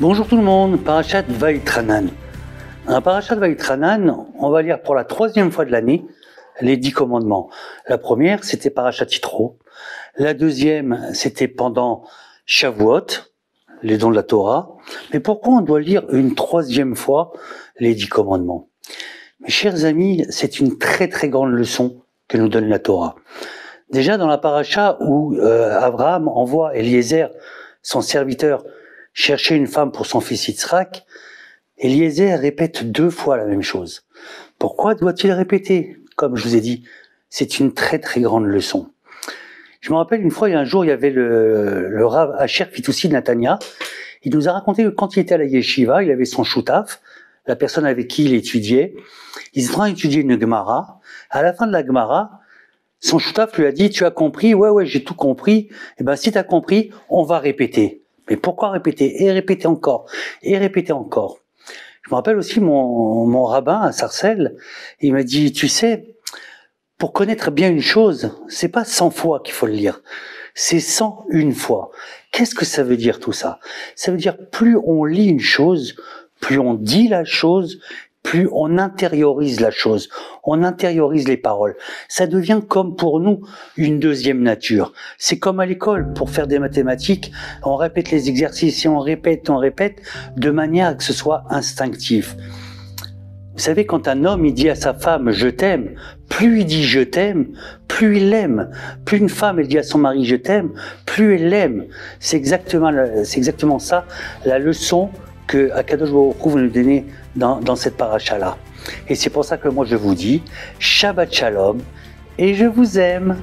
Bonjour tout le monde, Parashat Vaïtranan. Dans Parashat Vaïtranan, on va lire pour la 3e fois de l'année les 10 commandements. La première, c'était Parashat Yitro. La deuxième, c'était pendant Shavuot, les dons de la Torah. Mais pourquoi on doit lire une 3e fois les 10 commandements? Mes chers amis, c'est une très très grande leçon que nous donne la Torah. Déjà dans la paracha où Abraham envoie Eliezer, son serviteur, chercher une femme pour son fils Yitzhak, Eliezer répète 2 fois la même chose. Pourquoi doit-il répéter? Comme je vous ai dit, c'est une très très grande leçon. Je me rappelle une fois, il y a un jour, il y avait le Rav Asher Fitoussi de Natania. Il nous a raconté que quand il était à la yeshiva, il avait son choutaf, la personne avec qui il étudiait. Il était en train d'étudier une Gemara. À la fin de la Gemara, son choutaf lui a dit « Tu as compris? Ouais, j'ai tout compris. Eh ben, si tu as compris, on va répéter. » Mais pourquoi répéter? Et répéter encore. Et répéter encore. Je me rappelle aussi mon rabbin à Sarcelles, il m'a dit, tu sais, pour connaître bien une chose, c'est pas 100 fois qu'il faut le lire, c'est 101 fois. Qu'est-ce que ça veut dire tout ça? Ça veut dire plus on lit une chose, plus on dit la chose, plus on intériorise la chose, on intériorise les paroles. Ça devient comme pour nous une deuxième nature. C'est comme à l'école, pour faire des mathématiques, on répète les exercices et on répète, de manière à que ce soit instinctif. Vous savez, quand un homme il dit à sa femme « je t'aime », plus il dit « je t'aime », plus il l'aime. Plus une femme elle dit à son mari « je t'aime », plus elle l'aime. C'est exactement ça, la leçon que Akadosh Baruch Hu veut nous donner dans cette paracha-là. Et c'est pour ça que moi je vous dis Shabbat Shalom et je vous aime.